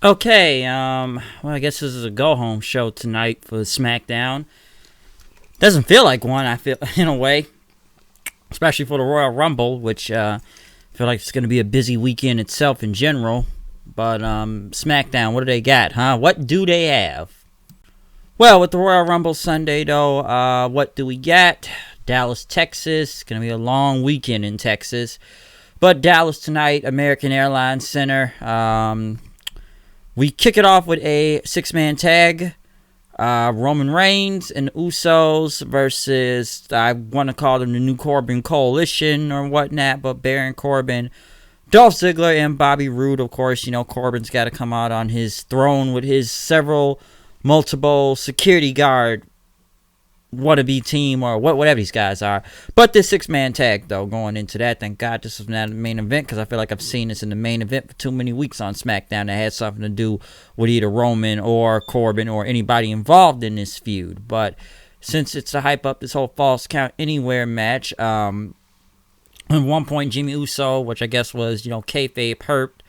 Okay, well, I guess this is a go-home show tonight for Smackdown. Doesn't feel like one, I feel, in a way, especially for the Royal Rumble, which I feel like it's going to be a busy weekend itself in general. But Smackdown, what do they got, huh? What do they have? Well, with the Royal Rumble Sunday, though, what do we got? Dallas, Texas. Going to be a long weekend in Texas. But Dallas tonight, American Airlines Center. We kick it off with a six-man tag. Roman Reigns and Usos versus, I want to call them the New Corbin Coalition or whatnot, but Baron Corbin, Dolph Ziggler, and Bobby Roode. Of course, you know, Corbin's got to come out on his throne with his multiple security guard wannabe team or whatever these guys are. But this six-man tag, though, going into that, thank God this was not the main event, because I feel like I've seen this in the main event for too many weeks on SmackDown that had something to do with either Roman or Corbin or anybody involved in this feud. But since it's to hype up this whole Falls Count Anywhere match, at one point Jimmy Uso, which I guess was, kayfabe hurt,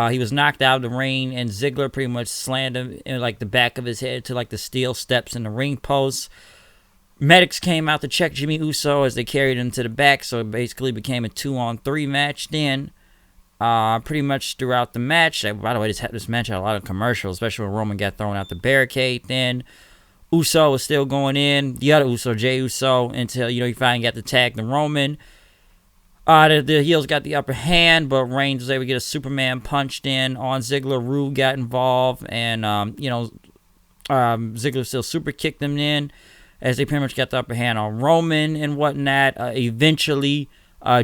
he was knocked out of the ring, and Ziggler pretty much slammed him in like the back of his head to like the steel steps in the ring post. Medics came out to check Jimmy Uso as they carried him to the back, so it basically became a 2-on-3 match then. Pretty much throughout the match. By the way, this match had a lot of commercials, especially when Roman got thrown out the barricade then. Uso was still going in. The other Uso, Jey Uso, until, he finally got to tag the Roman. The heels got the upper hand, but Reigns was able to get a Superman punched in on Ziggler. Roode got involved, and, Ziggler still super kicked him in, as they pretty much got the upper hand on Roman and whatnot. Eventually,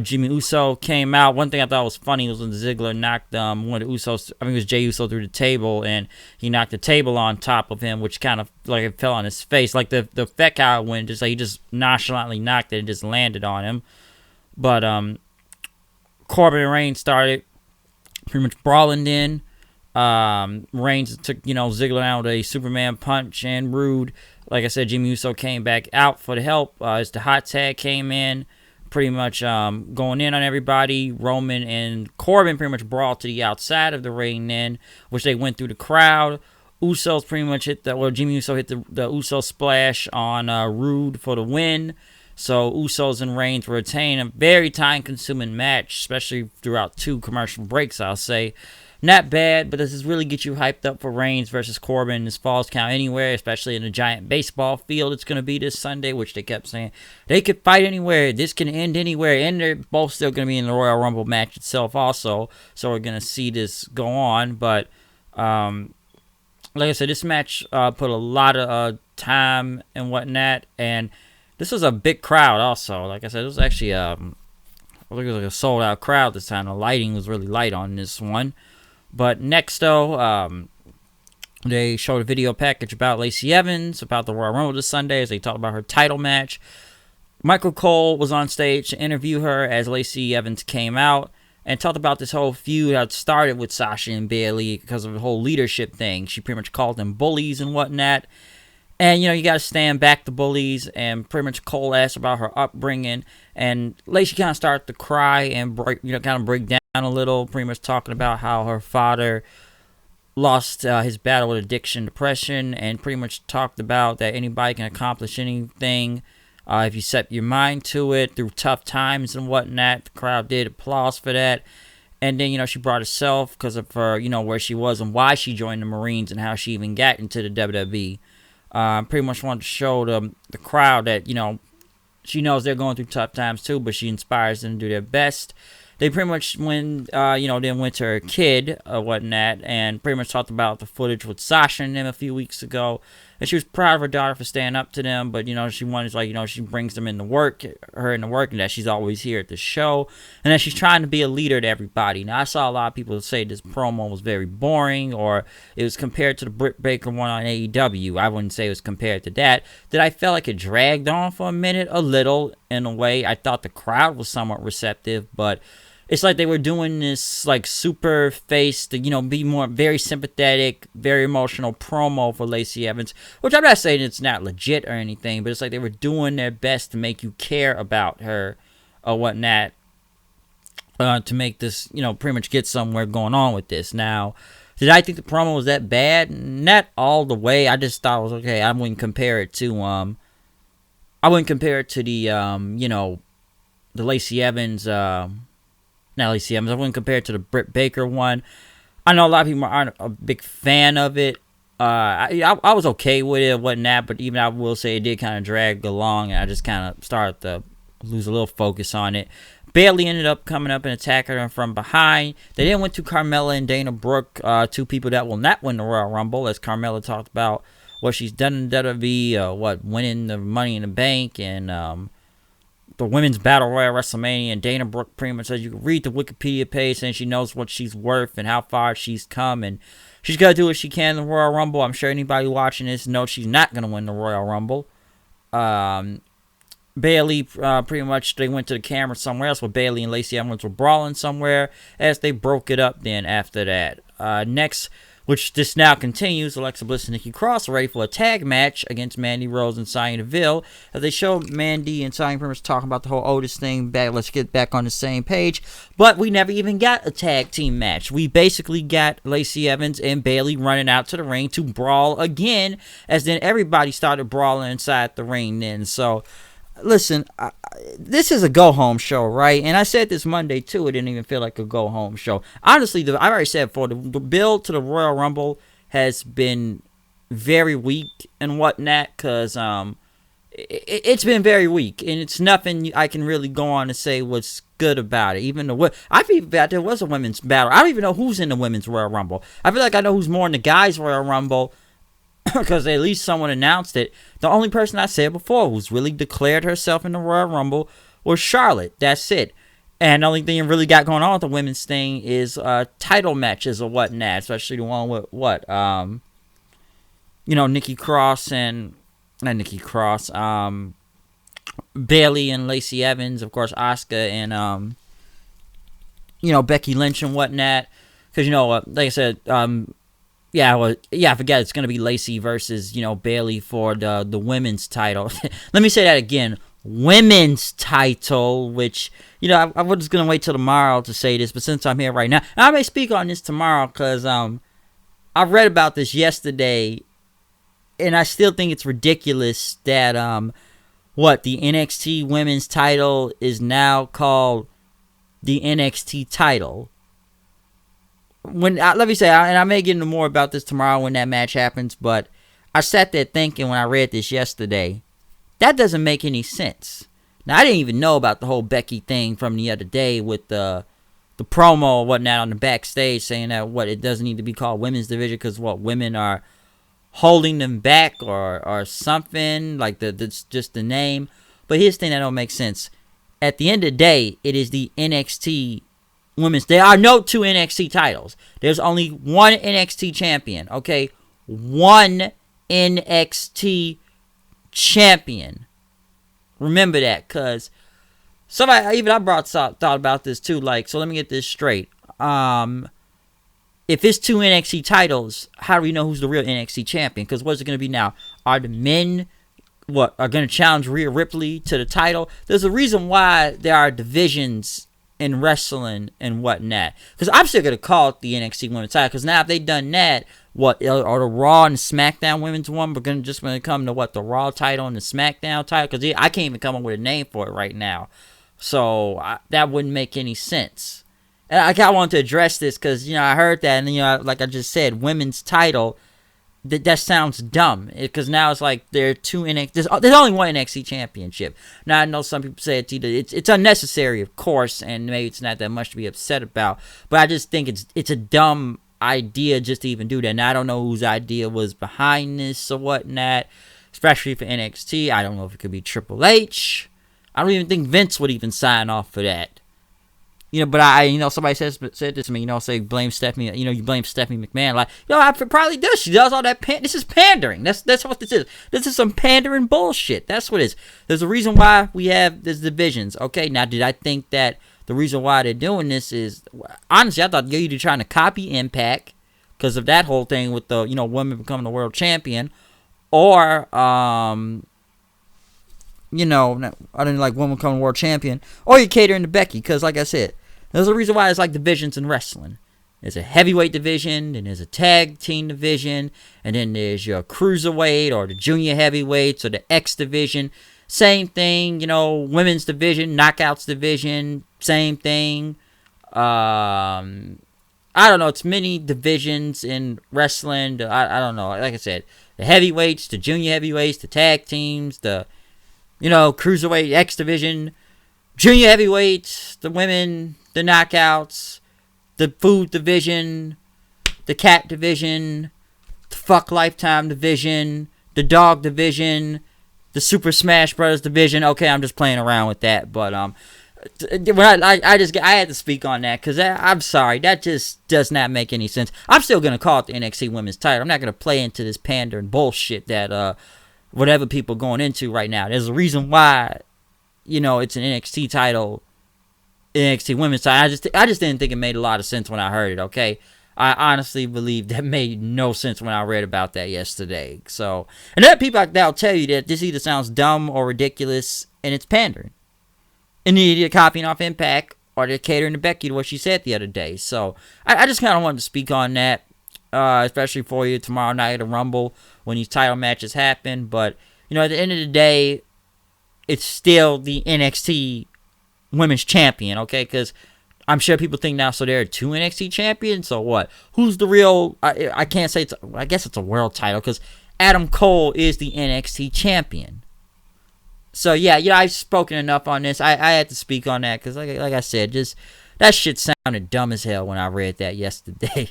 Jimmy Uso came out. One thing I thought was funny was when Ziggler knocked one of the Usos, I think it was Jey Uso, through the table, and he knocked the table on top of him, which kind of like it fell on his face. Like the effect how it went, just like he just nonchalantly knocked it and just landed on him. But Corbin and Reigns started pretty much brawling in. Reigns took, Ziggler out with a Superman punch, and Roode, like I said, Jimmy Uso came back out for the help as the hot tag came in, pretty much going in on everybody. Roman and Corbin pretty much brawled to the outside of the ring then, which they went through the crowd. Usos pretty much Jimmy Uso hit the Uso splash on Roode for the win. So Usos and Reigns were retaining a very time-consuming match, especially throughout 2 commercial breaks, I'll say. Not bad, but does this really get you hyped up for Reigns versus Corbin in this Falls Count Anywhere, especially in a giant baseball field it's going to be this Sunday, which they kept saying they could fight anywhere, this can end anywhere, and they're both still going to be in the Royal Rumble match itself also, so we're going to see this go on. But like I said, this match put a lot of time and whatnot, and this was a big crowd also. Like I said, it was actually I think it was like a sold-out crowd this time. The lighting was really light on this one. But next, though, they showed a video package about Lacey Evans, about the Royal Rumble this Sunday, as they talked about her title match. Michael Cole was on stage to interview her as Lacey Evans came out and talked about this whole feud that started with Sasha and Bayley because of the whole leadership thing. She pretty much called them bullies and whatnot. And, you got to stand back the bullies, and pretty much Cole asked about her upbringing, and Lacey kind of started to cry and kind of break down a little, pretty much talking about how her father lost his battle with addiction, depression, and pretty much talked about that anybody can accomplish anything if you set your mind to it through tough times and whatnot. The crowd did applause for that. And then, she brought herself because of her, where she was and why she joined the Marines and how she even got into the WWE. Pretty much wanted to show the crowd that, she knows they're going through tough times too, but she inspires them to do their best. They pretty much then went to her kid or whatnot, and pretty much talked about the footage with Sasha and them a few weeks ago. And she was proud of her daughter for standing up to them, but, she wanted, she brings them into work, and that she's always here at the show, and that she's trying to be a leader to everybody. Now, I saw a lot of people say this promo was very boring, or it was compared to the Britt Baker one on AEW. I wouldn't say it was compared to that. That I felt like it dragged on for a minute, a little, in a way. I thought the crowd was somewhat receptive, but it's like they were doing this like super face to, be more very sympathetic, very emotional promo for Lacey Evans, which I'm not saying it's not legit or anything, but it's like they were doing their best to make you care about her or whatnot, to make this, pretty much get somewhere going on with this. Now, Did I think the promo was that bad? Not all the way. I just thought it was okay. I wouldn't compare it to the Lacey Evans, not Lacey Evans. I wouldn't compare it to the Britt Baker one. I know a lot of people aren't a big fan of it. I was okay with it, wasn't that? But even I will say it did kind of drag along, and I just kind of started to lose a little focus on it. Bayley ended up coming up and attacking her from behind. They then went to Carmella and Dana Brooke, two people that will not win the Royal Rumble, as Carmella talked about what she's done in WWE, winning the Money in the Bank, and the Women's Battle Royal WrestleMania. And Dana Brooke pretty much says you can read the Wikipedia page saying she knows what she's worth and how far she's come, and she's got to do what she can in the Royal Rumble. I'm sure anybody watching this knows she's not going to win the Royal Rumble. Bayley, pretty much, they went to the camera somewhere else where Bayley and Lacey Evans were brawling somewhere as they broke it up then after that. Next, which this now continues, Alexa Bliss and Nikki Cross are ready for a tag match against Mandy Rose and Sonya Deville. As they showed Mandy and Sonya pretty much talking about the whole Otis thing, let's get back on the same page. But we never even got a tag team match. We basically got Lacey Evans and Bayley running out to the ring to brawl again, as then everybody started brawling inside the ring then. So, listen, this is a go-home show, right? And I said this Monday, too. It didn't even feel like a go-home show. Honestly, I already said before, the build to the Royal Rumble has been very weak and whatnot, because it's been very weak, and it's nothing I can really go on to say what's good about it. Even I feel that there was a women's battle. I don't even know who's in the women's Royal Rumble. I feel like I know who's more in the guys' Royal Rumble, because at least someone announced it. The only person I said before who's really declared herself in the Royal Rumble was Charlotte. That's it. And the only thing you really got going on with the women's thing is title matches or whatnot, especially the one with Nikki Cross and not Nikki Cross, Bayley and Lacey Evans, of course, Asuka and Becky Lynch and whatnot. Because like I said, I forget it's going to be Lacey versus, Bayley for the women's title. Let me say that again. Women's title, which, I was going to wait till tomorrow to say this, but since I'm here right now, I may speak on this tomorrow because I read about this yesterday, and I still think it's ridiculous that, the NXT women's title is now called the NXT title. Let me say, and I may get into more about this tomorrow when that match happens, but I sat there thinking when I read this yesterday, that doesn't make any sense. Now, I didn't even know about the whole Becky thing from the other day with the promo or whatnot on the backstage saying that it doesn't need to be called women's division because women are holding them back or something, like that's just the name. But here's the thing that don't make sense. At the end of the day, it is the NXT women's. There are no two NXT titles. There's only one NXT champion, okay? One NXT champion. Remember that, because I thought about this too. So let me get this straight. If it's two NXT titles, how do we know who's the real NXT champion? Because what's it going to be now? Are the men are going to challenge Rhea Ripley to the title? There's a reason why there are divisions in wrestling and whatnot. Because I'm still going to call it the NXT women's title. Because now if they've done that, are the Raw and Smackdown women's one but going to come to the Raw title and the Smackdown title? Because I can't even come up with a name for it right now. So that wouldn't make any sense. And I kind of wanted to address this because, I heard that, and, like I just said, women's title, that sounds dumb. Because now it's like there are two NXT, there's only one NXT championship. Now, I know some people say it's unnecessary, of course, and maybe it's not that much to be upset about. But I just think it's a dumb idea just to even do that. Now, I don't know whose idea was behind this or whatnot, especially for NXT. I don't know if it could be Triple H. I don't even think Vince would even sign off for that. But somebody said this to me, say blame Stephanie, you blame Stephanie McMahon. I probably does. She does all that. This is pandering. That's what this is. This is some pandering bullshit. That's what it is. There's a reason why we have these divisions. Okay, now did I think that the reason why they're doing this is, honestly, I thought you're either trying to copy Impact because of that whole thing with the, women becoming the world champion, or, I didn't like women becoming world champion, or you're catering to Becky, because like I said, there's a reason why it's like divisions in wrestling. There's a heavyweight division, then there's a tag team division, and then there's your cruiserweight or the junior heavyweights or the X division. Same thing, women's division, knockouts division, same thing. I don't know. It's many divisions in wrestling. I don't know. Like I said, the heavyweights, the junior heavyweights, the tag teams, the cruiserweight, X division, junior heavyweights, the women, the knockouts, the food division, the cat division, the fuck lifetime division, the dog division, the Super Smash Brothers division. Okay, I'm just playing around with that, but when I had to speak on that because I'm sorry, that just does not make any sense. I'm still gonna call it the NXT Women's Title. I'm not gonna play into this pandering bullshit that whatever people are going into right now. There's a reason why it's an NXT title, NXT Women's Title. I just didn't think it made a lot of sense when I heard it. Okay, I honestly believe that made no sense when I read about that yesterday. So, and there are people that'll tell you that this either sounds dumb or ridiculous, and it's pandering. And they're copying off Impact, or they're catering to Becky to what she said the other day. So, I just kind of wanted to speak on that, especially for you tomorrow night at the Rumble when these title matches happen. But, at the end of the day, it's still the NXT Women's Champion, okay? Because I'm sure people think now, so there are two NXT champions, so what? Who's the real, I can't say, I guess it's a world title, because Adam Cole is the NXT champion. So, yeah, I've spoken enough on this. I had to speak on that because, like I said, just that shit sounded dumb as hell when I read that yesterday.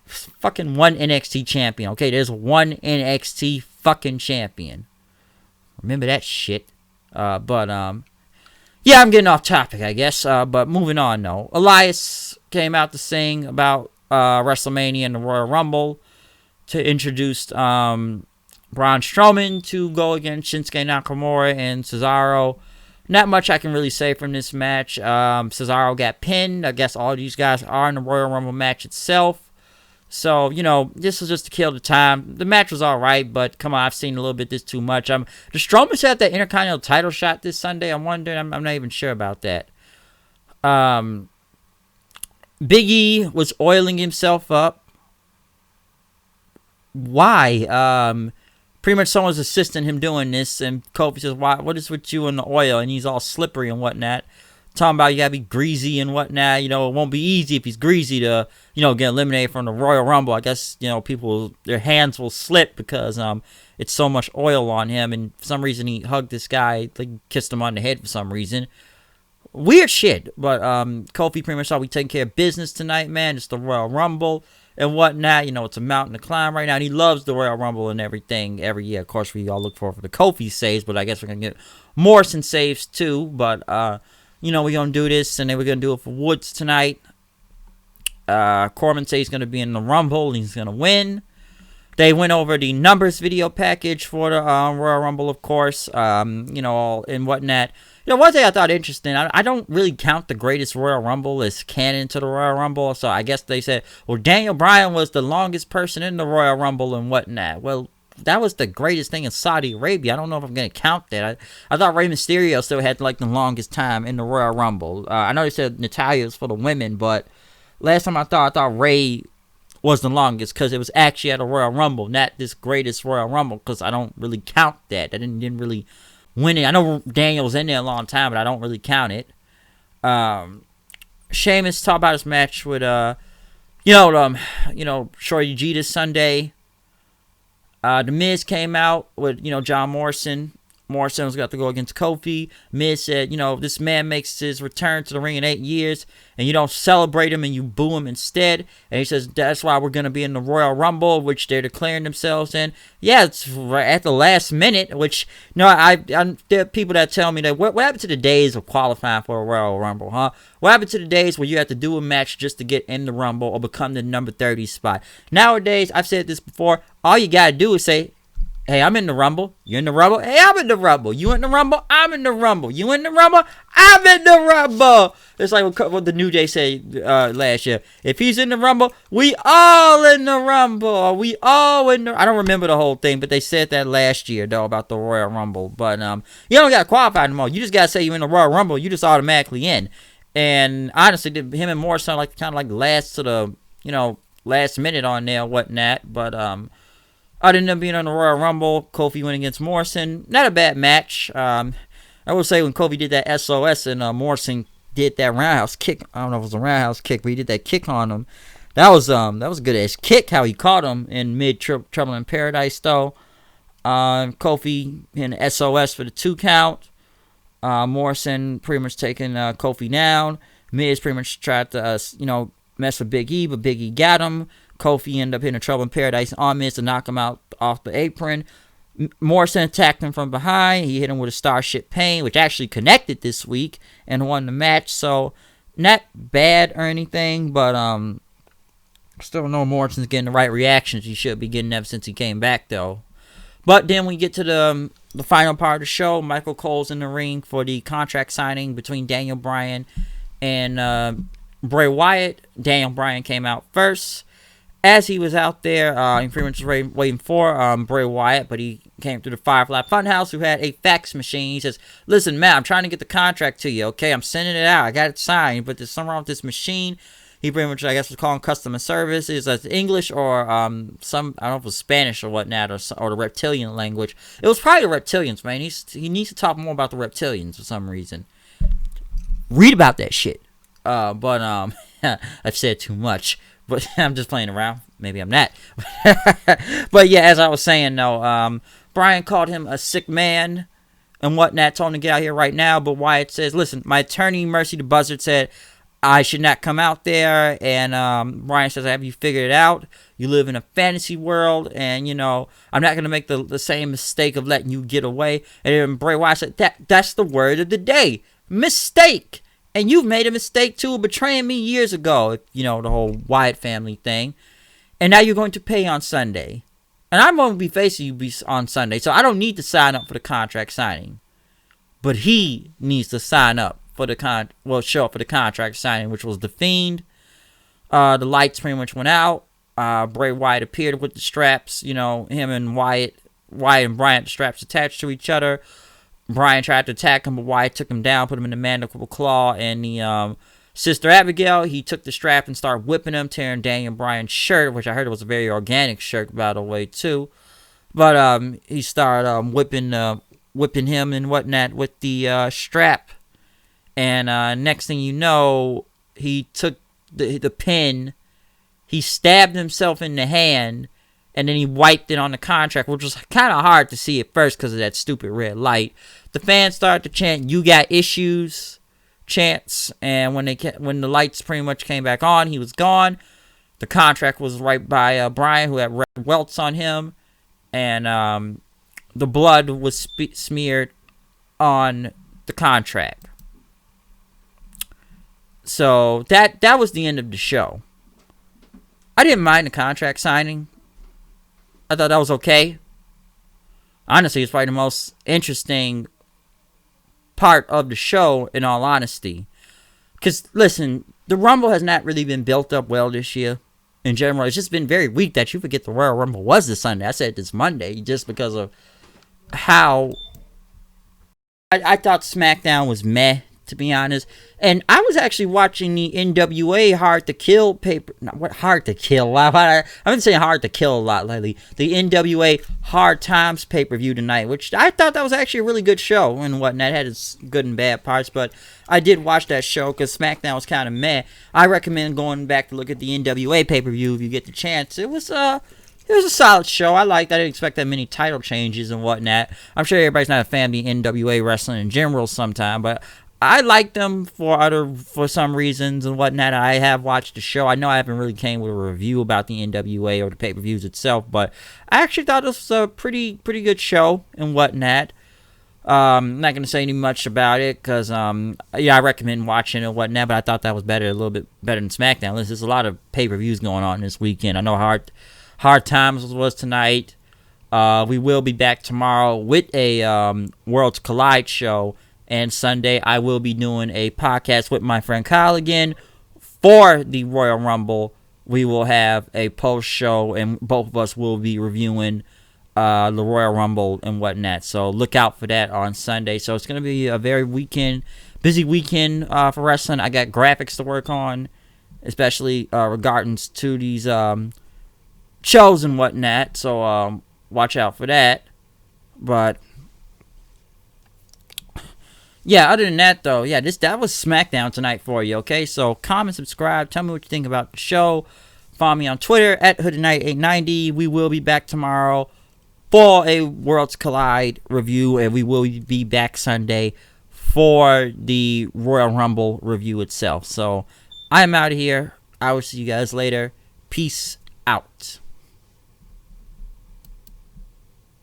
Fucking one NXT champion. Okay, there's one NXT fucking champion. Remember that shit. Yeah, I'm getting off topic, I guess. But moving on, though. Elias came out to sing about WrestleMania and the Royal Rumble to introduce Braun Strowman to go against Shinsuke Nakamura and Cesaro. Not much I can really say from this match. Cesaro got pinned. I guess all these guys are in the Royal Rumble match itself. So, this was just to kill the time. The match was alright, but come on, I've seen a little bit this too much. The Strowman's had that Intercontinental title shot this Sunday. I'm wondering, I'm not even sure about that. Big E was oiling himself up. Why? Pretty much someone's assisting him doing this, and Kofi says, what is with you and the oil? And he's all slippery and whatnot. Talking about you gotta be greasy and whatnot. It won't be easy if he's greasy to, get eliminated from the Royal Rumble. I guess, people, their hands will slip because it's so much oil on him. And for some reason, he hugged this guy, like kissed him on the head for some reason. Weird shit. But Kofi pretty much thought we taking care of business tonight, man. It's the Royal Rumble and whatnot. It's a mountain to climb right now. And he loves the Royal Rumble and everything every year. Of course, we all look for the Kofi saves, but I guess we're going to get Morrison saves too. But, we're going to do this, and then we're going to do it for Woods tonight. Corbin says he's going to be in the Rumble, and he's going to win. They went over the numbers video package for the Royal Rumble, of course, and whatnot. One thing I thought interesting, I don't really count the greatest Royal Rumble as canon to the Royal Rumble, so I guess they said, well, Daniel Bryan was the longest person in the Royal Rumble and whatnot. Well, that was the greatest thing in Saudi Arabia. I don't know if I'm going to count that. I thought Rey Mysterio still had, the longest time in the Royal Rumble. I know they said Natalya was for the women, but last time I thought Rey was the longest because it was actually at a Royal Rumble, not this greatest Royal Rumble, because I don't really count that. I didn't really win it. I know Daniel was in there a long time, but I don't really count it. Sheamus talked about his match with, Shorty G this Sunday. The Miz came out with, John Morrison. Morrison was got to go against Kofi. Miz said, this man makes his return to the ring in 8 years, and you don't celebrate him and you boo him instead. And he says, that's why we're going to be in the Royal Rumble, which they're declaring themselves in. Yeah, it's right at the last minute, which, there are people that tell me that, what happened to the days of qualifying for a Royal Rumble, huh? What happened to the days where you have to do a match just to get in the Rumble or become the number 30 spot? Nowadays, I've said this before, all you got to do is say, hey, I'm in the Rumble. You in the Rumble? Hey, I'm in the Rumble. You in the Rumble? I'm in the Rumble. You in the Rumble? I'm in the Rumble. It's like what the New Day said last year. If he's in the Rumble, we all in the Rumble. We all in the... I don't remember the whole thing, but they said that last year, though, about the Royal Rumble. But you don't got to qualify anymore. You just got to say you're in the Royal Rumble. You just automatically in. And honestly, him and Morrison kind of last to the last minute on there, whatnot. But other than them being on the Royal Rumble, Kofi went against Morrison. Not a bad match. I will say when Kofi did that SOS and Morrison did that roundhouse kick. I don't know if it was a roundhouse kick, but he did that kick on him. That was a good ass kick. How he caught him in mid Trouble in Paradise though. Kofi in SOS for the 2 count. Morrison pretty much taking Kofi down. Miz pretty much tried to mess with Big E, but Big E got him. Kofi ended up hitting Trouble in Paradise on Miz to knock him out off the apron. Morrison attacked him from behind. He hit him with a Starship Pain, which actually connected this week and won the match. So not bad or anything, but still no Morrison's getting the right reactions he should be getting ever since he came back though. But then we get to the final part of the show. Michael Cole's in the ring for the contract signing between Daniel Bryan and Bray Wyatt. Daniel Bryan came out first. As he was out there, he pretty much was waiting for Bray Wyatt, but he came through the Firefly Funhouse, who had a fax machine. He says, "Listen, man, I'm trying to get the contract to you, okay? I'm sending it out. I got it signed, but there's something wrong with this machine." He pretty much, I guess, was calling customer service. Is that English or I don't know if it was Spanish or whatnot, or the reptilian language. It was probably the reptilians, man. He needs to talk more about the reptilians for some reason. Read about that shit. But I've said too much. But I'm just playing around. Maybe I'm not. But yeah, as I was saying, though, Bryan called him a sick man and whatnot, told him to get out here right now. But Wyatt says, "Listen, my attorney, Mercy the Buzzard, said I should not come out there." And Bryan says, "Have you figured it out? You live in a fantasy world, and, I'm not going to make the same mistake of letting you get away." And then Bray Wyatt said, that's the word of the day. Mistake. And you've made a mistake, too, betraying me years ago. The whole Wyatt family thing. And now you're going to pay on Sunday. And I'm going to be facing you on Sunday. So I don't need to sign up for the contract signing. But he needs to sign up for show up for the contract signing, which was The Fiend. The lights pretty much went out. Bray Wyatt appeared with the straps. Him and Wyatt and Bryan, the straps attached to each other. Bryan tried to attack him, but Wyatt took him down, put him in the mandible claw, and the Sister Abigail, he took the strap and started whipping him, tearing Daniel Bryan's shirt, which I heard was a very organic shirt, by the way, too. But he started whipping him and whatnot with the strap, and next thing you know, he took the pin, he stabbed himself in the hand, and then he wiped it on the contract, which was kind of hard to see at first because of that stupid red light. The fans started to chant, "You got issues," chants, and when the lights pretty much came back on, he was gone. The contract was right by Bryan, who had red welts on him, and the blood was smeared on the contract. So that was the end of the show. I didn't mind the contract signing. I thought that was okay. Honestly, it's probably the most interesting part of the show, in all honesty. Because, listen, the Rumble has not really been built up well this year. In general, it's just been very weak that you forget the Royal Rumble was this Sunday. I said this Monday just because of how I thought Smackdown was meh, to be honest. And I was actually watching the NWA Hard to Kill paper. Not what Hard to Kill. I've been saying Hard to Kill a lot lately. The NWA Hard Times pay-per-view tonight, which I thought that was actually a really good show and whatnot. It had its good and bad parts, but I did watch that show because SmackDown was kind of meh. I recommend going back to look at the NWA pay-per-view if you get the chance. It was a solid show. I liked it. I didn't expect that many title changes and whatnot. I'm sure everybody's not a fan of the NWA wrestling in general sometime, but I like them for some reasons and whatnot. I have watched the show. I know I haven't really came with a review about the NWA or the pay-per-views itself, but I actually thought this was a pretty good show and whatnot. I'm not going to say any much about it because, I recommend watching it and whatnot, but I thought that was a little bit better than SmackDown. There's a lot of pay-per-views going on this weekend. I know Hard Times was tonight. We will be back tomorrow with a Worlds Collide show. And Sunday, I will be doing a podcast with my friend Kyle again for the Royal Rumble. We will have a post show, and both of us will be reviewing the Royal Rumble and whatnot. So look out for that on Sunday. So it's going to be a very busy weekend for wrestling. I got graphics to work on especially regarding to these shows and whatnot. So watch out for that. But yeah, other than that though, yeah, that was SmackDown tonight for you. Okay, so comment, subscribe, tell me what you think about the show. Follow me on Twitter at HoodedKnight890. We will be back tomorrow for a Worlds Collide review, and we will be back Sunday for the Royal Rumble review itself. So I'm out of here. I will see you guys later. Peace out.